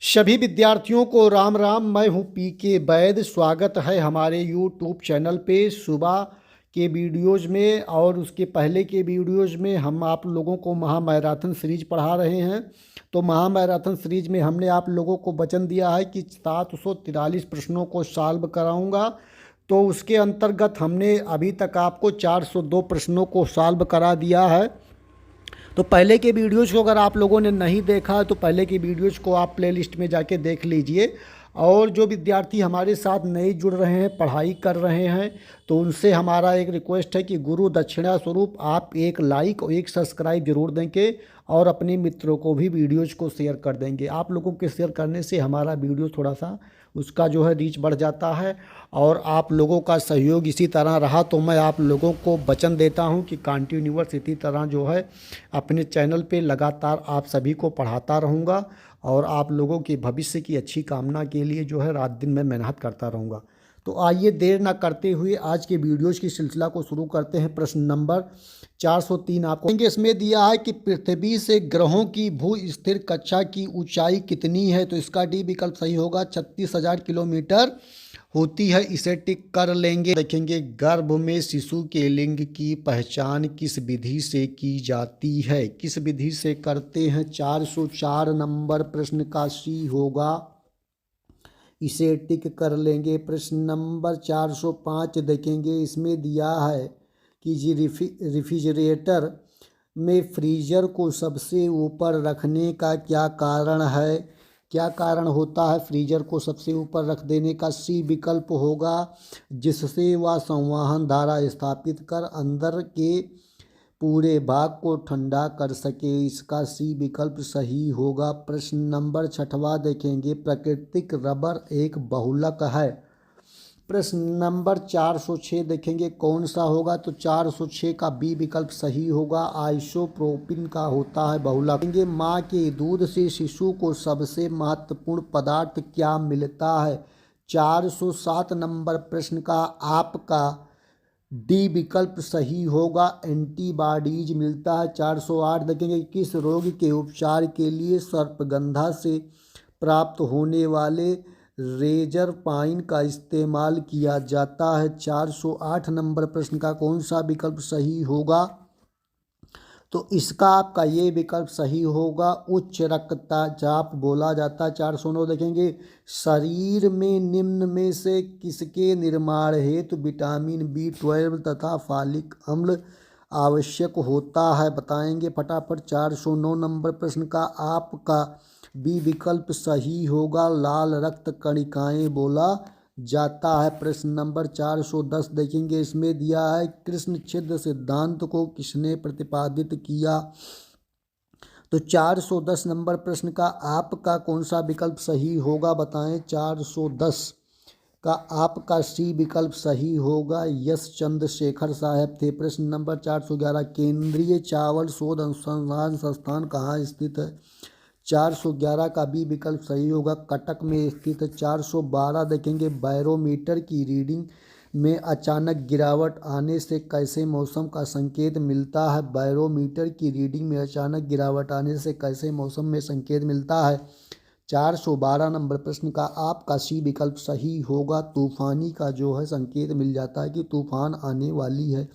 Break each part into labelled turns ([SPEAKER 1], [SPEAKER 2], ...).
[SPEAKER 1] सभी विद्यार्थियों को राम राम। मैं हूं पीके वैद। स्वागत है हमारे यूट्यूब चैनल पे। सुबह के वीडियोज़ में और उसके पहले के वीडियोज़ में हम आप लोगों को महामैराथन सीरीज पढ़ा रहे हैं। तो महामैराथन सीरीज में हमने आप लोगों को वचन दिया है कि 743 प्रश्नों को सॉल्व कराऊंगा। तो उसके अंतर्गत हमने अभी तक आपको 402 प्रश्नों को सॉल्व करा दिया है। तो पहले के वीडियोज़ को अगर आप लोगों ने नहीं देखा है तो पहले के वीडियोज़ को आप प्लेलिस्ट में जाके देख लीजिए। और जो विद्यार्थी हमारे साथ नए जुड़ रहे हैं, पढ़ाई कर रहे हैं, तो उनसे हमारा एक रिक्वेस्ट है कि गुरु दक्षिणा स्वरूप आप एक लाइक और एक सब्सक्राइब जरूर देंगे और अपने मित्रों को भी वीडियोज़ को शेयर कर देंगे। आप लोगों के शेयर करने से हमारा वीडियो थोड़ा सा उसका जो है रीच बढ़ जाता है। और आप लोगों का सहयोग इसी तरह रहा तो मैं आप लोगों को वचन देता हूं कि कंटिन्यूअस इसी तरह जो है अपने चैनल पे लगातार आप सभी को पढ़ाता रहूँगा और आप लोगों के भविष्य की अच्छी कामना के लिए जो है रात दिन मैं मेहनत करता रहूँगा। तो आइए देर ना करते हुए आज के वीडियोज़ की सिलसिला को शुरू करते हैं। प्रश्न नंबर 403 आपको इसमें दिया है कि पृथ्वी से ग्रहों की भू स्थिर कक्षा की ऊंचाई कितनी है। तो इसका डी विकल्प सही होगा, 36,000 किलोमीटर होती है। इसे टिक कर लेंगे। देखेंगे, गर्भ में शिशु के लिंग की पहचान किस विधि से की जाती है। किस विधि से करते हैं। 404 नंबर प्रश्न का सी होगा, इसे टिक कर लेंगे। प्रश्न नंबर 405 देखेंगे, इसमें दिया है कि जी रेफ्रिजरेटर में फ्रीजर को सबसे ऊपर रखने का क्या कारण है। क्या कारण होता है फ्रीजर को सबसे ऊपर रख देने का। सी विकल्प होगा, जिससे वह संवहन धारा स्थापित कर अंदर के पूरे भाग को ठंडा कर सके। इसका सी विकल्प सही होगा। प्रश्न नंबर 6वां देखेंगे, प्राकृतिक रबर एक बहुलक है। प्रश्न नंबर 406 देखेंगे कौन सा होगा। तो 406 का बी विकल्प सही होगा, आइसोप्रोपिन का होता है बहुलक। देखेंगे, माँ के दूध से शिशु को सबसे महत्वपूर्ण पदार्थ क्या मिलता है। 407 नंबर प्रश्न का आपका डी विकल्प सही होगा, एंटीबॉडीज मिलता है। 408 देखेंगे, किस रोग के उपचार के लिए सर्पगंधा से प्राप्त होने वाले रेजर पाइन का इस्तेमाल किया जाता है। 408 नंबर प्रश्न का कौन सा विकल्प सही होगा। तो इसका आपका ये विकल्प सही होगा, उच्च रक्तचाप बोला जाता है। 409 देखेंगे, शरीर में निम्न में से किसके निर्माण हेतु विटामिन B12 तथा फॉलिक अम्ल आवश्यक होता है, बताएंगे फटाफट। 409 नंबर प्रश्न का आपका बी विकल्प सही होगा, लाल रक्त कणिकाएं बोला जाता है। प्रश्न नंबर 410 देखेंगे, इसमें दिया है कृष्ण छिद्र सिद्धांत को किसने प्रतिपादित किया। तो 410 नंबर प्रश्न का आपका कौन सा विकल्प सही होगा, बताएं। 410 का आपका सी विकल्प सही होगा, यश चंद्रशेखर साहब थे। प्रश्न नंबर 411, केंद्रीय चावल शोध अनुसंधान संस्थान कहाँ स्थित है। 411 का बी विकल्प सही होगा, कटक में स्थित है। 412 देखेंगे, बैरोमीटर की रीडिंग में अचानक गिरावट आने से कैसे मौसम का संकेत मिलता है। बैरोमीटर की रीडिंग में अचानक गिरावट आने से कैसे मौसम में संकेत मिलता है। 412 नंबर प्रश्न का आपका सी विकल्प सही होगा, तूफानी का जो है संकेत मिल जाता है कि तूफान आने वाली है।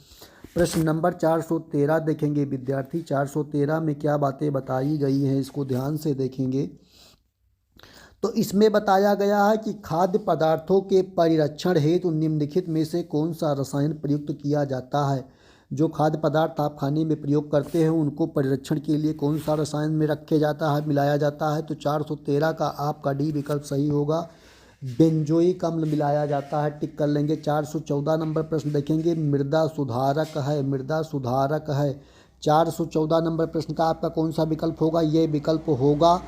[SPEAKER 1] प्रश्न नंबर 413 देखेंगे विद्यार्थी, 413 में क्या बातें बताई गई हैं इसको ध्यान से देखेंगे। तो इसमें बताया गया है कि खाद्य पदार्थों के परिरक्षण हेतु निम्नलिखित में से कौन सा रसायन प्रयुक्त किया जाता है। जो खाद्य पदार्थ आप खाने में प्रयोग करते हैं उनको परिरक्षण के लिए कौन सा रसायन में रखे जाता है, मिलाया जाता है। तो 413 का आपका डी विकल्प सही होगा, बेंजोइक अम्ल मिलाया जाता है, टिक कर लेंगे। 414 नंबर प्रश्न देखेंगे, मृदा सुधारक है, मृदा सुधारक है। 414 नंबर प्रश्न का आपका कौन सा विकल्प होगा, ये विकल्प होगा,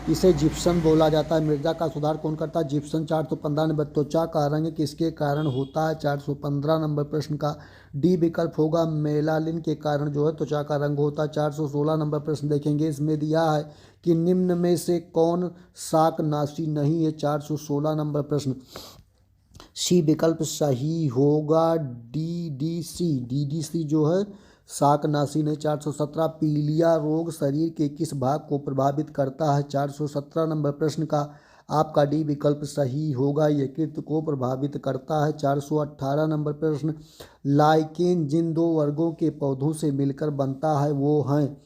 [SPEAKER 1] इसे जिप्सम बोला जाता है। मृदा का सुधार कौन करता है, जिप्सम। 415 नंबर, त्वचा का रंग किसके कारण होता है। 415 नंबर प्रश्न का डी विकल्प होगा, मेलानिन के कारण जो है त्वचा का रंग होता है। 416 नंबर प्रश्न देखेंगे, इसमें दिया है कि निम्न में से कौन शाकनाशी नहीं है। 416 नंबर प्रश्न सी विकल्प सही होगा, DDC जो है शाकनाशी ने 417 पीलिया रोग शरीर के किस भाग को प्रभावित करता है 417 नंबर प्रश्न का आपका डी विकल्प सही होगा, यकृत को प्रभावित करता है। 418 नंबर प्रश्न लाइकेन जिन दो वर्गों के पौधों से मिलकर बनता है वो हैं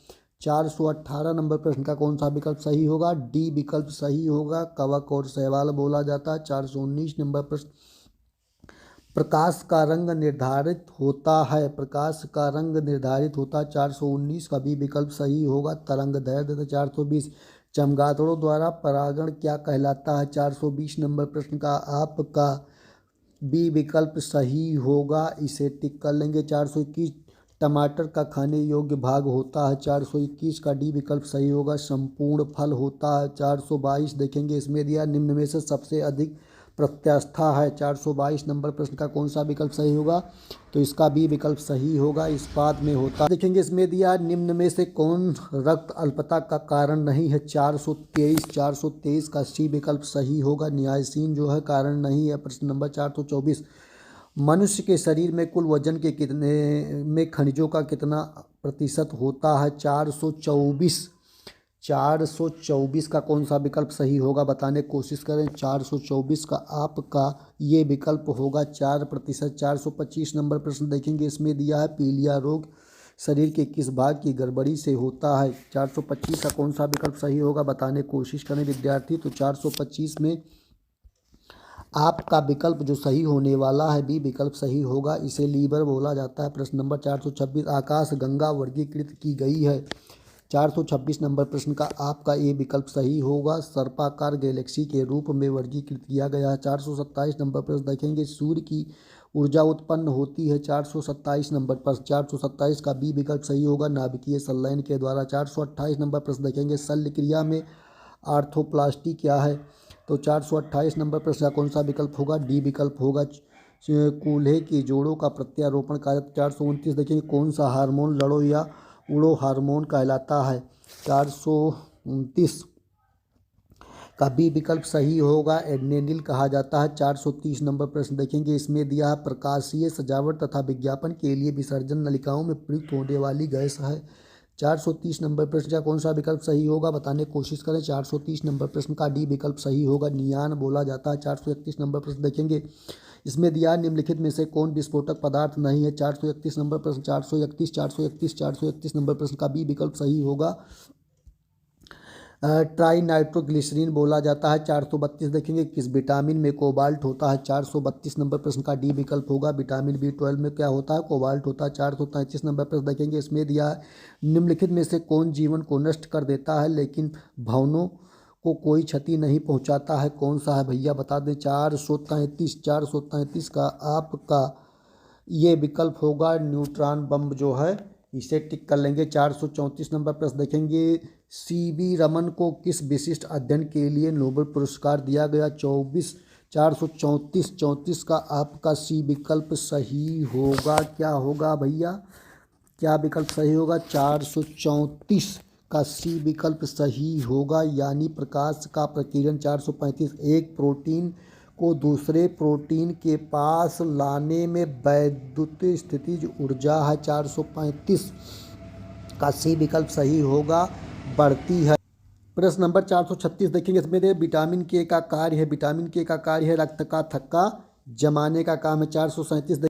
[SPEAKER 1] 418 नंबर प्रश्न का कौन सा विकल्प सही होगा, डी विकल्प सही होगा, कवक और शैवाल बोला जाता है। 419 नंबर प्रश्न प्रकाश का रंग निर्धारित होता है, प्रकाश का रंग निर्धारित होता है 419 का बी विकल्प सही होगा, तरंग दैर्ध्य। 420 चमगादड़ों द्वारा परागण क्या कहलाता है 420 नंबर प्रश्न का आपका बी विकल्प सही होगा, इसे टिक कर लेंगे। 421 टमाटर का खाने योग्य भाग होता है 421 का डी विकल्प सही होगा, संपूर्ण फल होता है। 422 देखेंगे इसमें दिया निम्न में से सबसे अधिक प्रत्यास्था है 422 नंबर प्रश्न का कौन सा विकल्प सही होगा, तो इसका बी विकल्प सही होगा, इस्पात में होता है। देखेंगे इसमें दिया निम्न में से कौन रक्त अल्पता का कारण नहीं है 423 का सी विकल्प सही होगा, नियासिन जो है कारण नहीं है। प्रश्न नंबर 424 मनुष्य के शरीर में कुल वजन के कितने में खनिजों का कितना प्रतिशत होता है 424 का कौन सा विकल्प सही होगा बताने की कोशिश करें। 424 का आपका ये विकल्प होगा 4%। 425 नंबर प्रश्न देखेंगे इसमें दिया है पीलिया रोग शरीर के किस भाग की गड़बड़ी से होता है 425 का कौन सा विकल्प सही होगा बताने की कोशिश करें विद्यार्थी। तो 425 में आपका विकल्प जो सही होने वाला है बी विकल्प सही होगा, इसे लीवर बोला जाता है। प्रश्न नंबर 426 आकाश गंगा वर्गीकृत की गई है 426 नंबर प्रश्न का आपका ये विकल्प सही होगा, सर्पाकार गैलेक्सी के रूप में वर्गीकृत किया गया है। 427 नंबर प्रश्न देखेंगे सूर्य की ऊर्जा उत्पन्न होती है 427 नंबर प्रश्न 427 का बी विकल्प सही होगा, नाभिकीय संलयन के द्वारा। 428 नंबर प्रश्न देखेंगे शल्य क्रिया में आर्थोप्लास्टी क्या है, तो 428 नंबर प्रश्न का कौन सा विकल्प होगा, डी विकल्प होगा, कूल्हे के जोड़ों का प्रत्यारोपण का। 429 देखेंगे कौन सा हार्मोन लड़ो या उड़ो हार्मोन कहलाता है 429 का बी विकल्प सही होगा, एड्रेनलिन कहा जाता है। 430 नंबर प्रश्न देखेंगे इसमें दिया है प्रकाशीय सजावट तथा विज्ञापन के लिए विसर्जन नलिकाओं में प्रयुक्त होने वाली गैस है 430 नंबर प्रश्न का कौन सा विकल्प सही होगा बताने की कोशिश करें। 430 नंबर प्रश्न का डी विकल्प सही होगा, नियान बोला जाता है। 431 नंबर प्रश्न देखेंगे इसमें दिया निम्नलिखित में से कौन विस्फोटक पदार्थ नहीं है 431 नंबर प्रश्न 431 नंबर प्रश्न का बी विकल्प सही होगा, ट्राई नाइट्रोग्लिसरीन बोला जाता है। 432 देखेंगे किस विटामिन में कोबाल्ट होता है 432 नंबर प्रश्न का डी विकल्प होगा, विटामिन B12 में क्या होता है कोबाल्ट होता है। 433 नंबर प्रश्न देखेंगे इसमें दिया है निम्नलिखित में से कौन जीवन को नष्ट कर देता है लेकिन भवनों को कोई क्षति नहीं पहुंचाता है, कौन सा है भैया बता दें। 433 का आपका ये विकल्प होगा, न्यूट्रॉन बम जो है, इसे टिक कर लेंगे। 434 नंबर प्रश्न देखेंगे CB रमन को किस विशिष्ट अध्ययन के लिए नोबेल पुरस्कार दिया गया 434 का आपका सी विकल्प सही होगा, क्या होगा भैया, क्या विकल्प सही होगा 434 का सी विकल्प सही होगा, यानी प्रकाश का प्रकीर्णन। 435 एक प्रोटीन को दूसरे प्रोटीन के पास लाने में वैद्युत स्थितिज ऊर्जा है 435 का सी विकल्प सही होगा, बढ़ती है। प्रश्न नंबर 436 देखेंगे इसमें विटामिन के का कार्य है, विटामिन के का कार्य है रक्त का थक्का जमाने का काम है। 437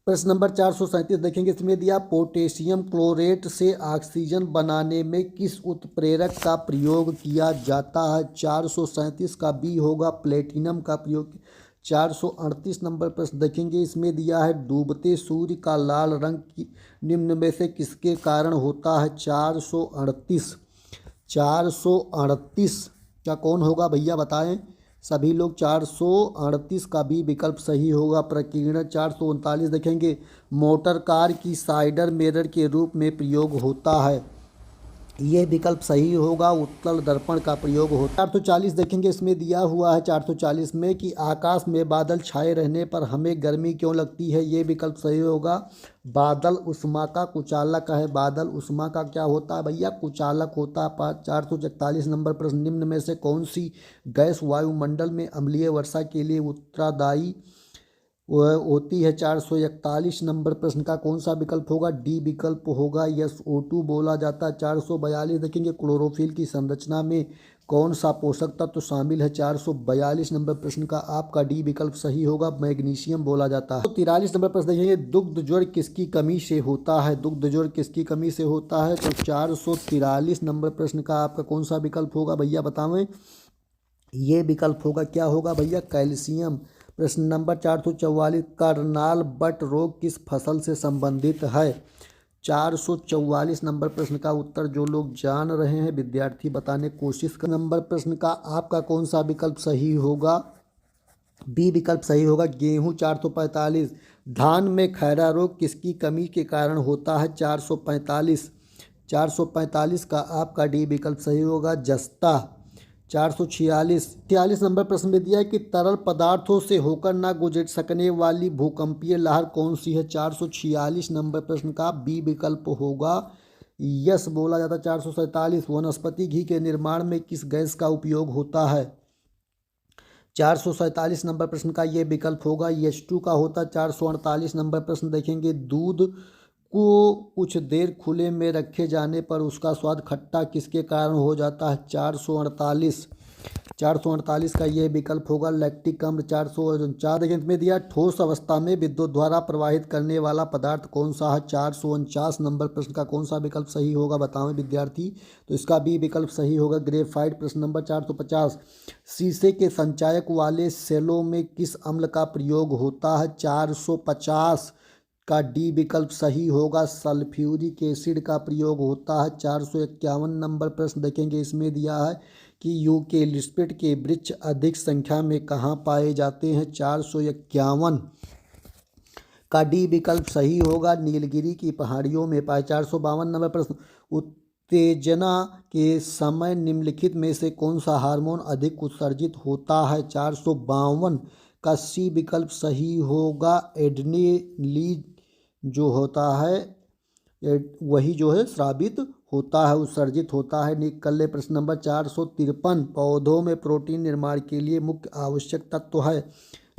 [SPEAKER 1] प्रश्न नंबर 437 देखेंगे इसमें दिया पोटेशियम क्लोरेट से ऑक्सीजन बनाने में किस उत्प्रेरक का प्रयोग किया जाता है 437 का बी होगा, प्लेटिनम का प्रयोग। 438 नंबर प्रश्न देखेंगे इसमें दिया है डूबते सूर्य का लाल रंग निम्न में से किसके कारण होता है 438 क्या कौन होगा भैया बताएं सभी लोग। 438 का भी विकल्प सही होगा, प्रकीर्णन। 439 देखेंगे मोटर कार की साइडर मिरर के रूप में प्रयोग होता है, ये विकल्प सही होगा, उत्तल दर्पण का प्रयोग होता है। 440 देखेंगे इसमें दिया हुआ है 440 में कि आकाश में बादल छाए रहने पर हमें गर्मी क्यों लगती है, ये विकल्प सही होगा, बादल उष्मा का कुचालक है। बादल उष्मा का क्या होता है भैया, कुचालक होता है। 441 नंबर प्रश्न निम्न में से कौन सी गैस वायुमंडल में अम्लीय वर्षा के लिए वह होती है। 441 नंबर प्रश्न का कौन सा विकल्प होगा? डी विकल्प होगा, SO2 बोला जाता है। 442 देखेंगे क्लोरोफिल की संरचना में कौन सा पोषक तत्व शामिल है? 442 नंबर प्रश्न का आपका डी विकल्प सही होगा, मैग्नीशियम बोला जाता है। तो 43 नंबर प्रश्न देखेंगे दुग्ध ज्वर किसकी कमी से होता है? दुग्ध ज्वर किसकी कमी से होता है? तो 443 नंबर प्रश्न का आपका कौन सा विकल्प होगा भैया बतावें? ये विकल्प होगा, क्या होगा भैया? कैल्शियम। प्रश्न नंबर 444 करनाल बट रोग किस फसल से संबंधित है? 444 नंबर प्रश्न का उत्तर जो लोग जान रहे हैं विद्यार्थी बताने की कोशिश कर। नंबर प्रश्न का आपका कौन सा विकल्प सही होगा? बी विकल्प सही होगा, गेहूं। 445 धान में खैरा रोग किसकी कमी के कारण होता है? 445 का आपका डी विकल्प सही होगा, जस्ता। 446 नंबर प्रश्न में दिया है कि तरल पदार्थों से होकर ना गुजर सकने वाली भूकंपीय लहर कौन सी है? 446 नंबर प्रश्न का बी विकल्प होगा, यस बोला जाता है। 447 वनस्पति घी के निर्माण में किस गैस का उपयोग होता है? 447 नंबर प्रश्न का ये विकल्प होगा, H2 का होता है। 448 नंबर प्रश्न देखेंगे दूध को कुछ देर खुले में रखे जाने पर उसका स्वाद खट्टा किसके कारण हो जाता है? 448 का ये विकल्प होगा, लैक्टिक अम्ल। 449 देखिए इसमें दिया ठोस अवस्था में विद्युत द्वारा प्रवाहित करने वाला पदार्थ कौन सा है? 449 नंबर प्रश्न का कौन सा विकल्प सही होगा बताएं विद्यार्थी? तो इसका बी विकल्प सही होगा, ग्रेफाइट। प्रश्न नंबर 450 शीशे के संचायक वाले सेलों में किस अम्ल का प्रयोग होता है? 450 का डी विकल्प सही होगा, सल्फ्यूरिक एसिड का प्रयोग होता है। 451 नंबर प्रश्न देखेंगे इसमें दिया है कि यूकेलिप्टस के वृक्ष अधिक संख्या में कहाँ पाए जाते हैं? 451 का डी विकल्प सही होगा, नीलगिरी की पहाड़ियों में पाए। 452 नंबर प्रश्न उत्तेजना के समय निम्नलिखित में से कौन सा हार्मोन अधिक उत्सर्जित होता है? 452 का सी विकल्प सही होगा, एड्रेनलिन जो होता है वही जो है स्रावित होता है, उत्सर्जित होता है। निकले प्रश्न नंबर 453 पौधों में प्रोटीन निर्माण के लिए मुख्य आवश्यक तत्व है?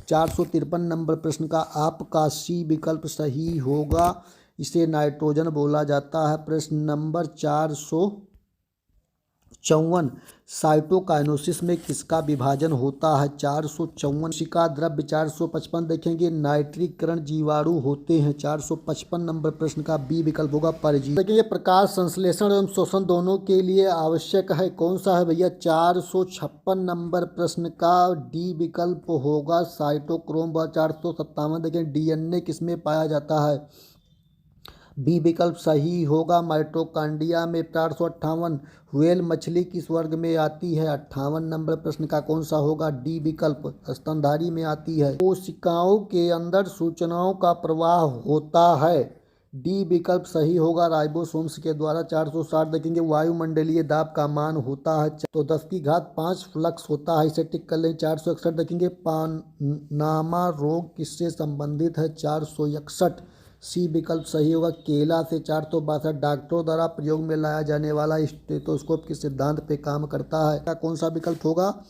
[SPEAKER 1] 453 नंबर प्रश्न का आपका सी विकल्प सही होगा, इसे नाइट्रोजन बोला जाता है। प्रश्न नंबर 454 साइटोकाइनेसिस में किसका विभाजन होता है? 454 कोशिका द्रव्य। 455 देखेंगे नाइट्रीकरण जीवाणु होते हैं। 455 नंबर प्रश्न का बी विकल्प होगा, परजीवी। देखिए प्रकाश संश्लेषण एवं शोषण दोनों के लिए आवश्यक है, कौन सा है भैया? 456 नंबर प्रश्न का डी विकल्प होगा, साइटोक्रोम। 457 देखें DNA किसमें पाया जाता है? बी विकल्प सही होगा, माइटोकॉन्ड्रिया में। 458 व्हेल मछली किस वर्ग में आती है? 58 नंबर प्रश्न का कौन सा होगा? डी विकल्प स्तनधारी में आती है। कोशिकाओं के अंदर सूचनाओं का प्रवाह होता है, डी विकल्प सही होगा, राइबोसोम्स के द्वारा। 460 देखेंगे वायुमंडलीय दाब का मान होता है तो 10⁵ फ्लक्स होता है, इसे टिक कर लें। 461 देखेंगे पानामा रोग किससे संबंधित है? 461 सी विकल्प सही होगा, केला से। 462 डॉक्टरों द्वारा प्रयोग में लाया जाने वाला स्टेथोस्कोप किस सिद्धांत पे काम करता है? क्या कौन सा विकल्प होगा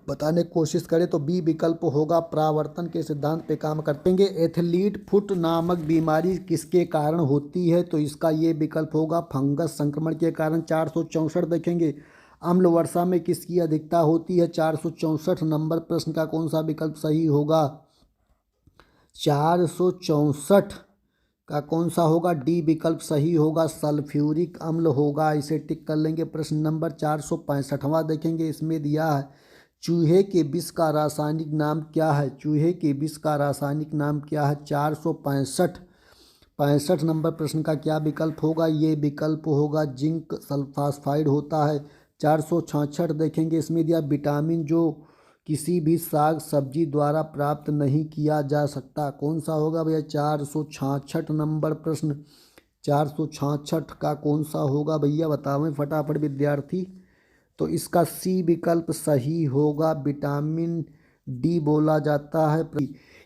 [SPEAKER 1] बताने की कोशिश करें तो बी विकल्प होगा, परावर्तन के सिद्धांत पे काम करते। एथलीट फुट नामक बीमारी किसके कारण होती है? तो इसका ये विकल्प होगा, फंगस संक्रमण के कारण। 464 देखेंगे अम्ल वर्षा में किसकी अधिकता होती है? 464 नंबर प्रश्न का कौन सा विकल्प सही होगा? 464 का कौन सा होगा? डी विकल्प सही होगा, सल्फ्यूरिक अम्ल होगा, इसे टिक कर लेंगे। प्रश्न नंबर 465वां देखेंगे इसमें दिया है चूहे के विष का रासायनिक नाम क्या है? चूहे के विष का रासायनिक नाम क्या है? 465 नंबर प्रश्न का क्या विकल्प होगा? ये विकल्प होगा, जिंक सल्फास्फाइड होता है। 466 देखेंगे इसमें दिया विटामिन जो किसी भी साग सब्जी द्वारा प्राप्त नहीं किया जा सकता, कौन सा होगा भैया? 466 नंबर प्रश्न। 466 का कौन सा होगा भैया बतावें फटाफट विद्यार्थी? तो इसका सी विकल्प सही होगा, विटामिन डी बोला जाता है।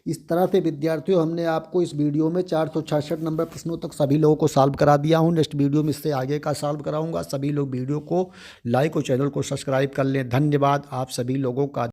[SPEAKER 1] इस तरह से विद्यार्थियों हमने आपको इस वीडियो में 466 नंबर प्रश्नों तक सभी लोगों को सॉल्व करा दिया हूं। नेक्स्ट वीडियो में इससे आगे का सॉल्व कराऊंगा। सभी लोग वीडियो को लाइक और चैनल को सब्सक्राइब कर लें। धन्यवाद आप सभी लोगों का।